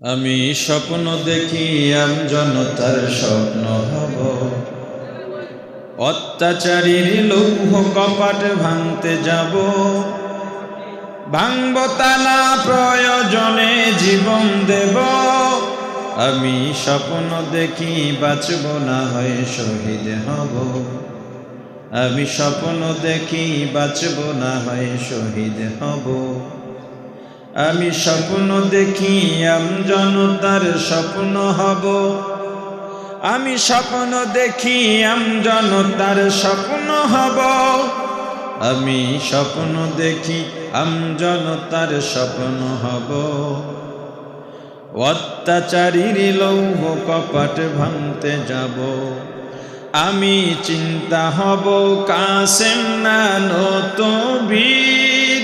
আমি স্বপ্ন দেখি আমজনতার স্বপ্ন হব, অত্যাচারীর লৌহ কপাট ভাঙতে যাব, ভাঙব তালা প্রয়োজনে জীবন দেব। আমি স্বপ্ন দেখি বাঁচব না হয় শহীদ হব, আমি স্বপ্ন দেখি বাঁচব না হয় শহীদ হব। আমি স্বপ্ন দেখি আমজনতার স্বপ্ন হব, আমি স্বপ্ন দেখি আমজনতার স্বপ্ন হব, আমি স্বপ্ন দেখি আমজনতার স্বপ্ন হব। অত্যাচারীর লৌহ কপাট ভাঙতে যাব, আমি চিন্তা হব কাসেম নানত বীর।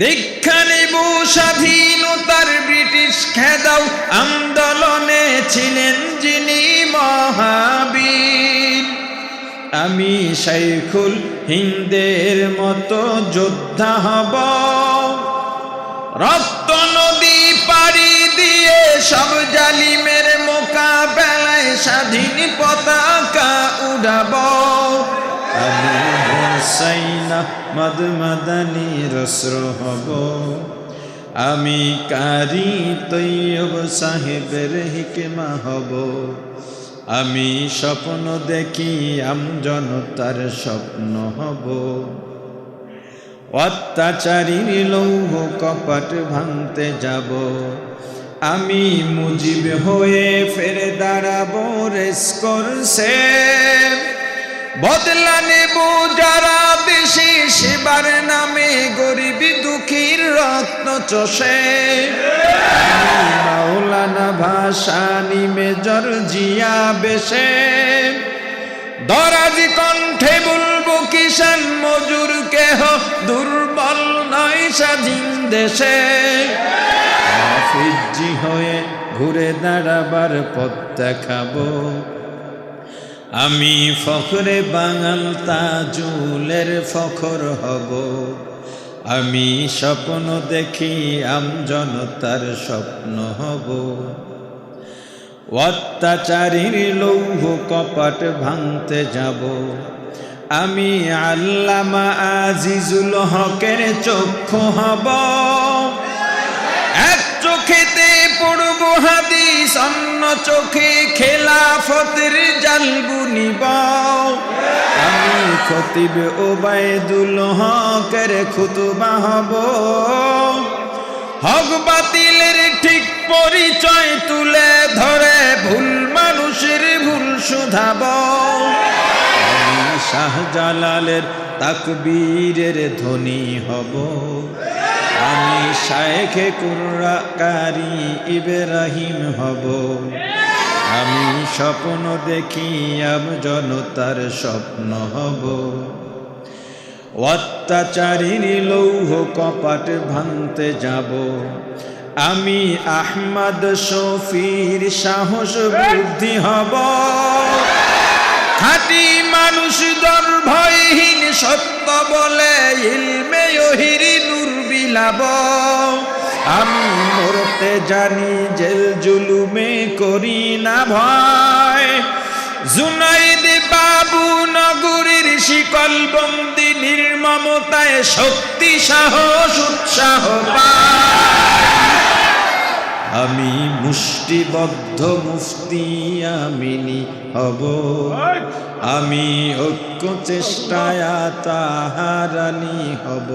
দীক্ষা নেব স্বাধীনতার ব্রিটিশ খেদাও আন্দোলনে ছিলেন যিনি মহাবীর। আমি শাইখুল হিন্দের মতো যোদ্ধা হব, রক্ত নদী পাড়ি দিয়ে সব জালিমের মোকাবেলায় স্বাধীন পতাকা উড়াব। আমি হুসাইন আহমদ মাদানির অস্ত্র হব, আমি কারি তৈয়ব সাহেবের হিকমা হব। আমি স্বপ্ন দেখি আমজনতার স্বপ্ন হব, অত্যাচারীর লৌহ কপাট ভাঙতে যাব। আমি মুজিব হয়ে ফেরে দাঁড়াবো রেস করছে, বদলা নেব যারা দেশে সেবার নামে গরিবি দুঃখীর রক্ত চষে। মাওলানা ভাসানী মেজর জিয়া বেশে, দরাজ কণ্ঠে বলবো কিষান মজুর কেহ দুর্বল নয় স্বাধীন দেশে। হাফিজি হয়ে ঘুরে দাঁড়াবার পথ দেখাবো, আমি ফখরে বাঙাল তাজুলের ফখর হব। আমি স্বপ্ন দেখি আমজনতার স্বপ্ন হব, অত্যাচারীর লৌহ কপাট ভাঙতে যাব। আমি আল্লামা আজিজুল হকের চক্ষু হব, এক চোখেতে পড়ব হাদিস অন্য চোখে খেলাফতের জাল বুনিব। আমি খতিব ওবায়দুল হকের খুতবা হব, হক বাতিলের ঠিক পরিচয় তুলে ধরে ভুল মানুষের ভুল শুধাব। আমি শাহজালালের তাকবীরের ধ্বনি হব, আমি শায়েখে কুরআকারী ইব্রাহিম হব। আমি স্বপ্ন দেখি আমজনতার স্বপ্ন হব, অত্যাচারীর লৌহ কপাট ভাঙতে যাব। আমি আহমদ শফির সাহস বুদ্ধি হব, খাঁটি মানুষ দর্ভহীন সত্য বলে ইলমে ওহির নূর বিলাব। আমি মরতে জানি জেল জুলুমে করি না ভয়, জুনাইদ বাবু নগরীর শিকল বন্দি নির্মমতায় শক্তি সাহস উৎসাহ পায়। আমি মুষ্টিবদ্ধ মুফতি আমিনী হব, আমি ঐক্য চেষ্টায় তাহারানি হব।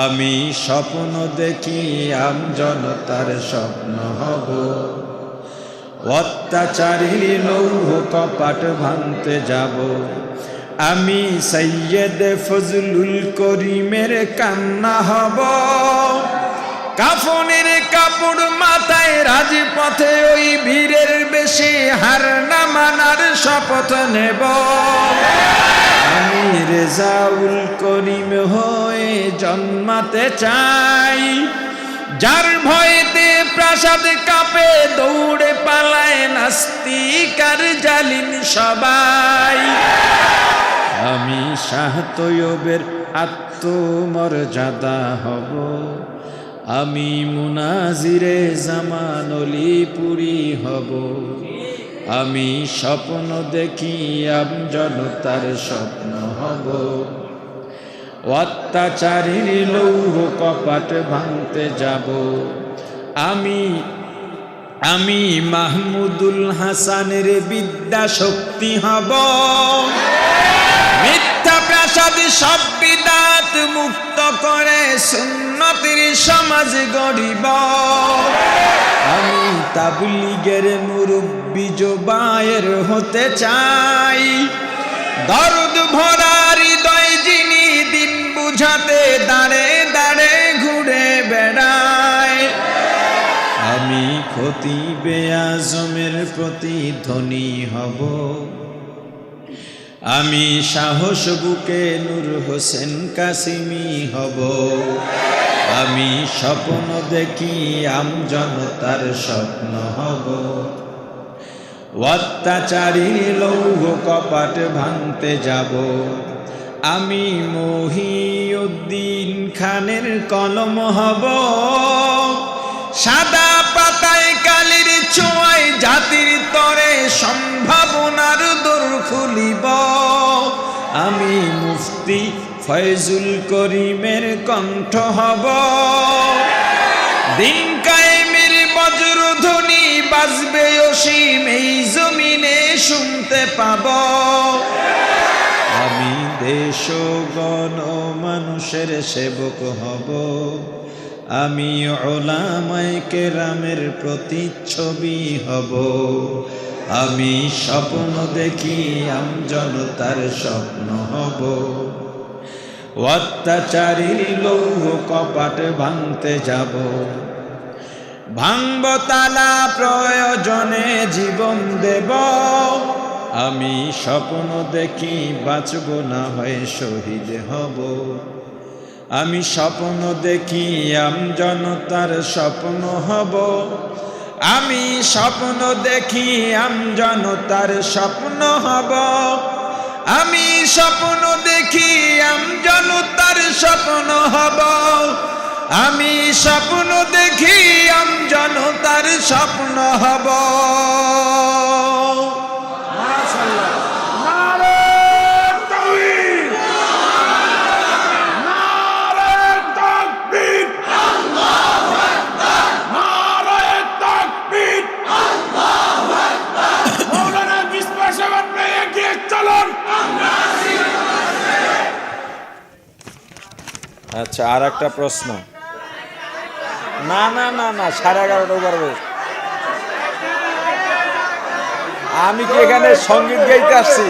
আমি স্বপ্ন দেখি আমজনতার স্বপ্ন হব, অত্যাচারীর লৌহ কপাট ভাঙতে যাব। আমি সৈয়দ ফজলুল করিমের কান্না হব, কাফনের কাপড় মাথায় রাজপথে ওই বীরের বেশি হার না মানার শপথ নেব। আমি রেজাউল করিম হয়ে জন্মাতে চাই, যার ভয়েতে প্রাসাদ কাঁপে দৌড়ে পালায় নাস্তিক আর জালিম সবাই। আমি শাহ তৈয়বের আত্মমর্যাদা হব, আমি মুনাজিরে জামান অলিপুরি হব আমি স্বপ্ন দেখি আমজনতার স্বপ্ন হব অত্যাচারীর লৌহ কপাট ভাঙতে যাব আমি মাহমুদুল হাসানের বিদ্যা শক্তি হব মিথ্যা প্রাসাদ সব বিদাত মুক্ত করে সুন্নতির সমাজ গড়িব আমি তাবলীগের মুরব্বি জোবায়ের হতে চাই দরদ ভরা হৃদয় যিনি দিন বুঝাতে দাঁড়ে দাঁড়ে ঘুরে বেড়ায় আমি খতিবে আজমের প্রতিধ্বনি হব আমি সাহস বুকে নূর হোসেন কাসিমি হব আমি স্বপ্ন দেখি আমজনতার স্বপ্ন হব অত্যাচারী লৌহ কপাট ভাঙতে যাব আমি মহিউদ্দিন খানের কলম হব সাদা পাতায় কালির ছোঁয়ায় জাতির তরে সম্ভাবনার দোর খুলিব আমি মুফতি ফয়জুল করিমের কণ্ঠ হব দিন কায়েমের বজ্রধ্বনি বাজবে অসীম এই জমিনে শুনতে পাব আমি দেশ গণ মানুষের সেবক হব আমি উলামায়ে কেরামের প্রতিচ্ছবি হব আমি স্বপ্ন দেখি আমজনতার স্বপ্ন হব অত্যাচারীর লৌহ কপাট ভাঙতে যাব ভাঙব তালা প্রয়োজনে জীবন দেব আমি স্বপ্ন দেখি বাঁচব না হয় শহীদ হব আমি স্বপ্ন দেখি আমজনতার স্বপ্ন হব আমি স্বপ্ন দেখি আমজনতার স্বপ্ন হব আমি স্বপ্ন দেখি আমজনতার স্বপ্ন হব আমি স্বপ্ন দেখি আমজনতার স্বপ্ন হব আচ্ছা, আর একটা প্রশ্ন। না না না না 11:30 করবে। আমি কি এখানে সঙ্গীত গাইতে আসছি?